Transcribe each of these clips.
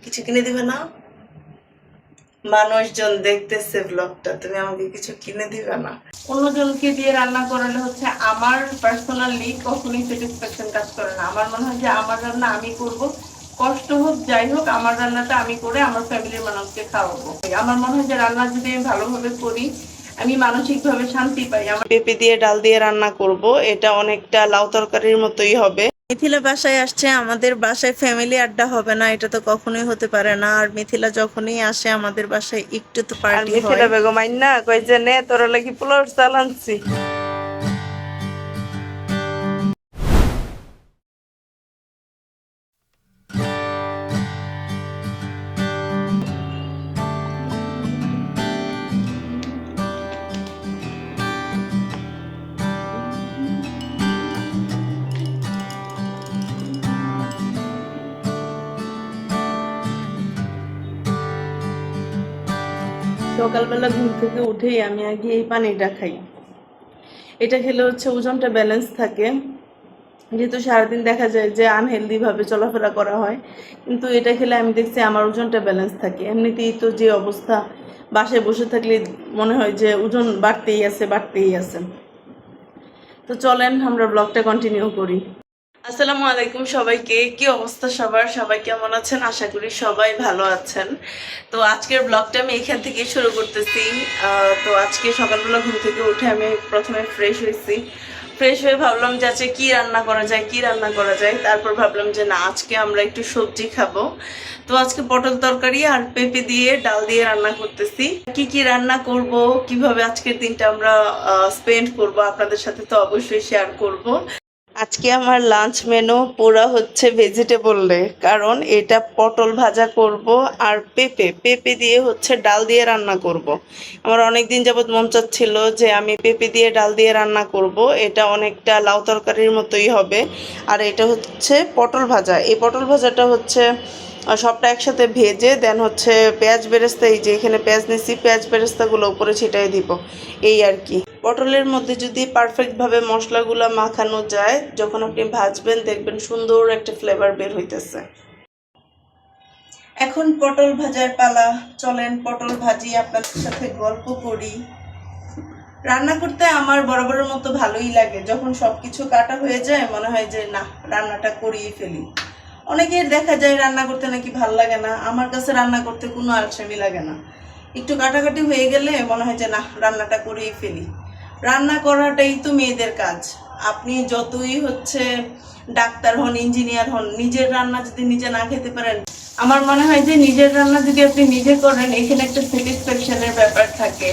কিছু কিনে দিবে না? মানুষজন দেখতেছে ব্লগটা, তুমি আমাকে কিছু কিনে দিবে না? অন্যজনকে দিয়ে রান্না করালে হচ্ছে আমার পার্সোনালি কখনোই স্যাটিসফ্যাকশন কাজ করে না। আমার মনে হয় যে আমার রান্না আমি করব, কষ্ট হোক যাই হোক আমার রান্নাটা আমি করে আমার ফ্যামিলির মানুষকে খাওয়াবো। আমার মনে হয় যে রান্না যদি আমি ভালোভাবে করি আমি মানসিকভাবে শান্তি পাই। আমার পেঁপে দিয়ে ডাল দিয়ে রান্না করব, এটা অনেকটা লাউ তরকারির মতোই হবে। মিথিলা বাসায় আসছে, আমাদের বাসায় ফ্যামিলি আড্ডা হবে না এটা তো কখনোই হতে পারে না। আর মিথিলা যখনই আসে আমাদের বাসায় একটু তো পার্টি হয়। মিথিলা বেগম আইনা কই যে নে তোরা লাগি পোলাও চাল আনছি। সকালবেলা ঘুম থেকে উঠেই আমি আগে এই পানিটা খাই। এটা খেলে হচ্ছে ওজনটা ব্যালেন্স থাকে, যেহেতু সারাদিন দেখা যায় যে আনহেলদি ভাবে চলাফেরা করা হয়, কিন্তু এটা খেলে আমি দেখছি আমার ওজনটা ব্যালেন্স থাকে। এমনিতেই তো যে অবস্থা, বাসায় বসে থাকলে মনে হয় যে ওজন বাড়তেই আছে। তো চলেন আমরা ব্লগটা কন্টিনিউ করি। আসসালামু আলাইকুম সবাইকে, কি অবস্থা সবার? সবাই কেমন আছেন? আশা করি সবাই ভালো আছেন। তো আজকের ব্লগটা আমি এখান থেকে শুরু করতেছি। তো আজকে সকালবেলা ঘুম থেকে উঠে আমি প্রথমে ফ্রেশ হয়ে ভাবলাম যে আজকে কি রান্না করা যায়। তারপর ভাবলাম যে না, আজকে আমরা একটু সবজি খাবো। তো আজকে পটল তরকারি আর পেঁপে দিয়ে ডাল দিয়ে রান্না করতেছি। কি রান্না করব, কিভাবে আজকের দিনটা আমরা স্পেন্ড করব আপনাদের সাথে তো অবশ্যই শেয়ার করব। আজকে আমার লাঞ্চ মেনু পুরো হচ্ছে ভেজিটেবলে, কারণ এটা পটল ভাজা করব আর পেঁপে দিয়ে হচ্ছে ডাল দিয়ে রান্না করব। আমার অনেক দিন যাবত মন চাচ্ছিল যে আমি পেঁপে দিয়ে ডাল দিয়ে রান্না করব, এটা অনেকটা লাউ তরকারির মতোই হবে। আর এটা হচ্ছে পটল ভাজা, এই পটল ভাজাটা হচ্ছে সবটা একসাথে ভেজে দেন হচ্ছে পেঁয়াজ বেরেস্তা, এই যে এখানে পেঁয়াজ নিচ্ছি, পেঁয়াজ বেরেস্তাগুলো উপরে ছিটাই দিব, এই আর কি। পটলের মধ্যে যদি পারফেক্টভাবে মশলাগুলো মাখানো যায়, যখন আপনি ভাজবেন দেখবেন সুন্দর একটা ফ্লেভার বের হইতেছে। এখন পটল ভাজার পালা, চলেন পটল ভাজি, আপনাদের সাথে গল্প করি। রান্না করতে আমার বরাবরের মতো ভালোই লাগে, যখন সবকিছু কাটা হয়ে যায় মনে হয় যে না, রান্নাটা করিয়ে ফেলি। অনেকের দেখা যায় রান্না করতে নাকি ভাল লাগে না, আমার কাছে রান্না করতে কোনো আলসেমি লাগে না। একটু কাটাকাটি হয়ে গেলে মনে হয় যে না, রান্নাটা করেই ফেলি। রান্না করাটাই তো মেয়েদের কাজ। আপনি যতই হচ্ছে ডাক্তার হন, ইঞ্জিনিয়ার হন, নিজের রান্না যদি নিজে না খেতে পারেন, আমার মনে হয় যে নিজের রান্না যদি আপনি নিজে করেন এখানে একটা স্যাটিসফ্যাকশনের ব্যাপার থাকে।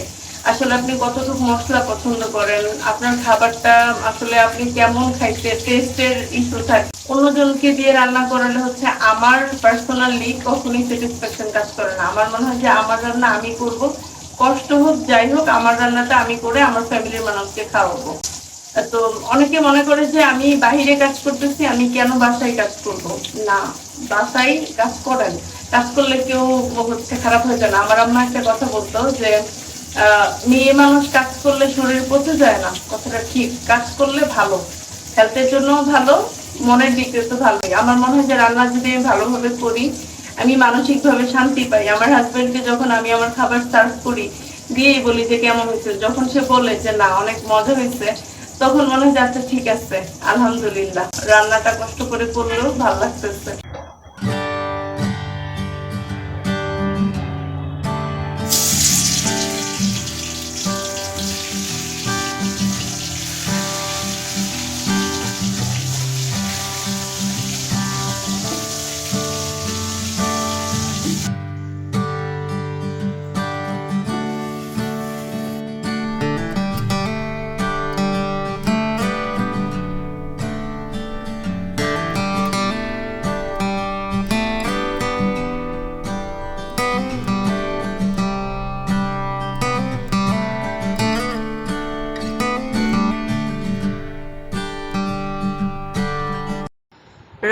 আসলে আপনি কতটুকু মশলা পছন্দ করেন, আপনার খাবারটা আসলে আপনি কেমন খাইতে, টেস্টের ইস্যু থাকে। অন্যজনকে দিয়ে রান্না করালে হচ্ছে আমার পার্সোনালি কখনোই স্যাটিসফ্যাকশন কাজ করে না। আমার মনে হয় যে আমার রান্না আমি করব, কষ্ট হোক যাই হোক আমার রান্নাটা আমি করে আমার ফ্যামিলির মানুষকে খাওয়াবো। তো অনেকে মনে করে যে আমি বাহিরে কাজ করতেছি, আমি কেন বাসায় কাজ করব? না, বাসায় কাজ করেন, কাজ করলে কেউ হচ্ছে খারাপ হয়ে যায় না। আমার আম্মা একটা কথা বলতো যে মেয়ে মানুষ কাজ করলে শরীর পচে যায় না, কথাটা ঠিক। কাজ করলে ভালো, হেলথের জন্য ভালো, মনের দিক দিয়ে তো ভালোই। আমার মনে হয় যে রান্না যদি আমি ভালোভাবে করি আমি মানসিকভাবে শান্তি পাই। আমার হাজবেন্ডকে যখন আমি আমার খাবার সার্ভ করি, দিয়েই বলি যে কেমন হয়েছে, যখন সে বলে যে না অনেক মজা হয়েছে, তখন মনে হয় আচ্ছা ঠিক আছে, আলহামদুলিল্লাহ, রান্নাটা কষ্ট করে করলেও ভালো লাগতেছে।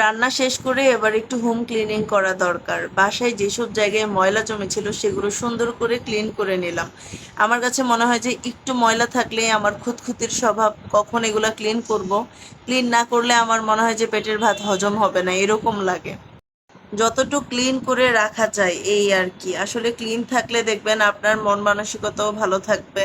রান্না শেষ করে এবার একটু হোম ক্লিনিং করা দরকার। বাসায় যেসব জায়গায় ময়লা জমেছিল সেগুলো সুন্দর করে ক্লিন করে নিলাম। আমার কাছে মনে হয় যে একটু ময়লা থাকলে আমার খুঁতখুঁতির স্বভাব, কখন এগুলা ক্লিন করব, ক্লিন না করলে আমার মনে হয় যে পেটের ভাত হজম হবে না, এরকম লাগে। যতটুকু ক্লিন করে রাখা যায় এই আর কি। আসলে ক্লিন থাকলে দেখবেন আপনার মন মানসিকতাও ভালো থাকবে।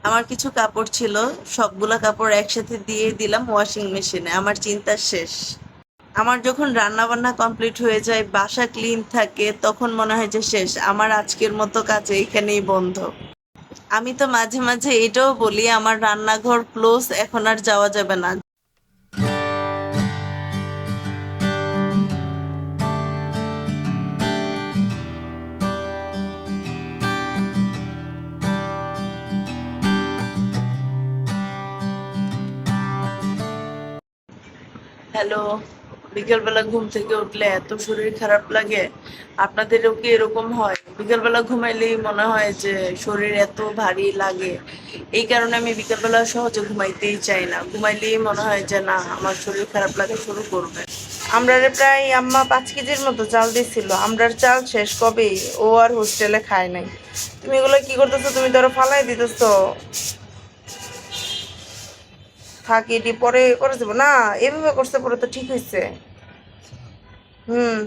আমার কিছু কাপড় ছিল, সবগুলা কাপড় একসাথে দিয়ে দিলাম ওয়াশিং মেশিনে। আমার চিন্তা শেষ। আমার যখন রান্না বান্না কমপ্লিট হয়ে যায়, বাসা ক্লিন থাকে, তখন মনে হয় যে শেষ, আমার আজকের মতো কাজ এইখানেই বন্ধ। আমি তো মাঝে মাঝে এটাও বলি, আমার রান্নাঘর ক্লোজ, এখন আর যাওয়া যাবে না। হ্যালো, বিকেলবেলা ঘুম থেকে উঠলে এত শরীর খারাপ লাগে। আপনাদেরও কি এরকম হয়? বিকেলবেলা ঘুমাইলেই মনে হয় যে শরীর এত ভারী লাগে। এই কারণে আমি বিকেলবেলা সহজে ঘুমাইতেই চাই না। ঘুমাইলেই মনে হয় যে না, আমার শরীর খারাপ লাগা শুরু করবে। আমরারে প্রায় আম্মা 5 কেজির মতো চাল দিছিল। আমরার চাল শেষ কবেই, ও আর হোস্টেলে খায় নাই। তুমি এগুলো কি করতেছো? তুমি ধরো ফালাই দিতেছো। থাকি এটি পরে করে দেবো না, এভাবে করতে পরে তো ঠিক হয়েছে। হুম,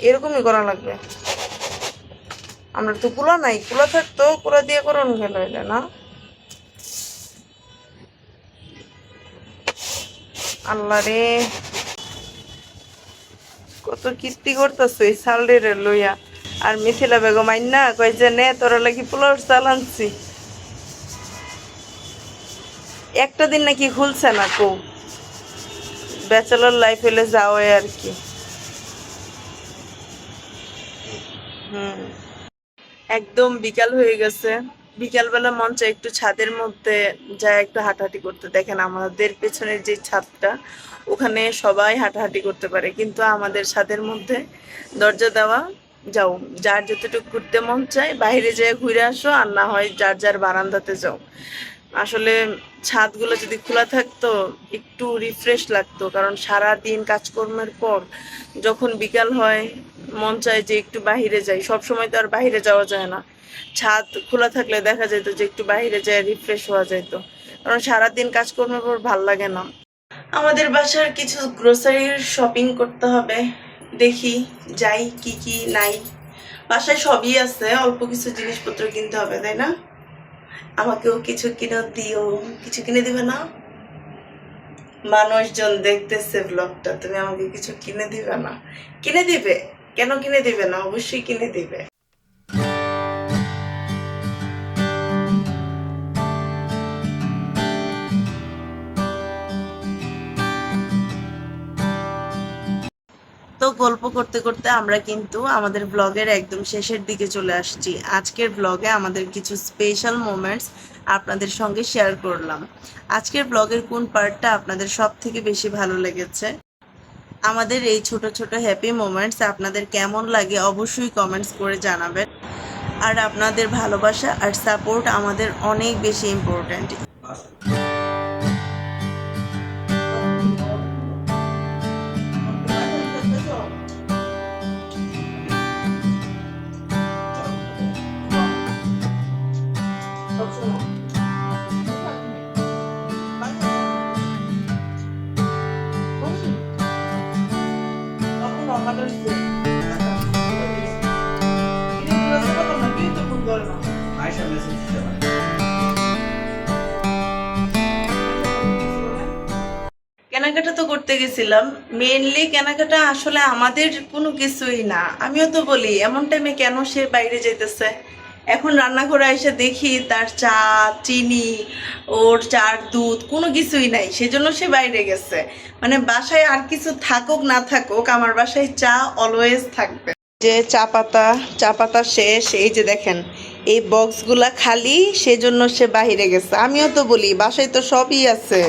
এরকমই করা লাগবে। আমরা তো কুলা নাই, কুলা থাকতো কুলা দিয়ে করুন গেল এটা না। আল্লাহ রে, কত কীর্তি করতেছো এই সালডে লইয়া। আর মিথিলা বেগম আইন না কয় যে নে তোরা লাগি পোলাওর চাল আনছি। একটা দিন নাকি খুলছে না কো, ব্যাচেলর লাইফ হলে যাও আর কি। হুম, একদম বিকাল হয়ে গেছে। বিকালবেলা মন চায় একটু ছাদের মধ্যে যায় একটু হাঁটাহাঁটি করতে। দেখেন আমাদের পেছনের যে ছাদটা, ওখানে সবাই হাঁটাহাঁটি করতে পারে, কিন্তু আমাদের ছাদের মধ্যে দরজা দেওয়া, যাও যার যতটুকু ঘুরতে মন চায় বাইরে যেয়ে ঘুরে আসো, আর না হয় যার যার বারান্দাতে যাও। আসলে ছাদগুলো যদি খোলা থাকতো একটু রিফ্রেশ লাগতো, কারণ সারা দিন কাজকর্মের পর যখন বিকাল হয় মন চায় যে একটু বাহিরে যাই। সব সময় তো আর বাহিরে যাওয়া যায় না। ছাদ খোলা থাকলে দেখা যেত যে একটু বাহিরে যায় রিফ্রেশ হওয়া যেত, কারণ সারাদিন কাজকর্মের পর ভাল লাগে না। আমাদের বাসার কিছু গ্রোসারির শপিং করতে হবে। দেখি যাই, কি কি নাই। বাসায় সবই আছে, অল্প কিছু জিনিসপত্র কিনতে হবে, তাই না? আমাকেও কিছু কিনে দিও। কিছু কিনে দিবে না? মানুষজন দেখতেছে ব্লগটা, তুমি আমাকে কিছু কিনে দিবে না? কিনে দিবে। কেন কিনে দিবে না? অবশ্যই কিনে দিবে। তো গল্প করতে করতে আমরা কিন্তু আমাদের ব্লগের একদম শেষের দিকে চলে আসছি। আজকের ব্লগে আমাদের কিছু স্পেশাল মোমেন্টস আপনাদের সঙ্গে শেয়ার করলাম। আজকের ব্লগের কোন পার্টটা আপনাদের সব থেকে বেশি ভালো লেগেছে? আমাদের এই ছোট ছোট হ্যাপি মোমেন্টস আপনাদের কেমন লাগে অবশ্যই কমেন্টস করে জানাবেন। আর আপনাদের ভালোবাসা আর সাপোর্ট আমাদের অনেক বেশি ইম্পর্ট্যান্ট। কেনাকাটা তো করতে গেছিলাম, মেইনলি কেনাকাটা আসলে আমাদের কোনো কিছুই না। আমিও তো বলি এমন টাইমে কেন সে বাইরে যেতেছে। এখন রান্নাঘরে এসে দেখি তার চা, চিনি, ওর চার দুধ কোনো কিছুই নাই, সেজন্য সে বাইরে গেছে। মানে বাসায় আর কিছু থাকুক না থাকুক, আমার বাসায় চা অলওয়েজ থাকবে। যে চা পাতা শেষ, এই যে দেখেন এই বক্সগুলা খালি, সেজন্য সে বাহিরে গেছে। আমিও তো বলি বাসায় তো সবই আছে,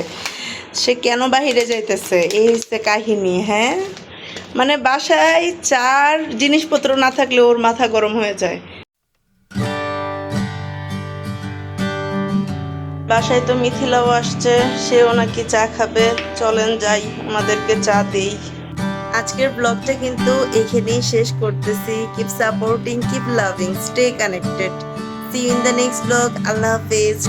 সে কেন বাহিরে যাইতেছে? এই হচ্ছে কাহিনী। হ্যাঁ, মানে বাসায় চার জিনিসপত্র না থাকলে ওর মাথা গরম হয়ে যায়। বাসায় তো মিথিলাও আসছে, সেও নাকি চা খাবে। চলেন যাই, ওনাদেরকে চা দেই। আজকের ব্লগটা কিন্তু এখানেই শেষ করতেছি। Keep supporting, keep loving, stay connected. See you in the next blog. আল্লাহ হাফেজ।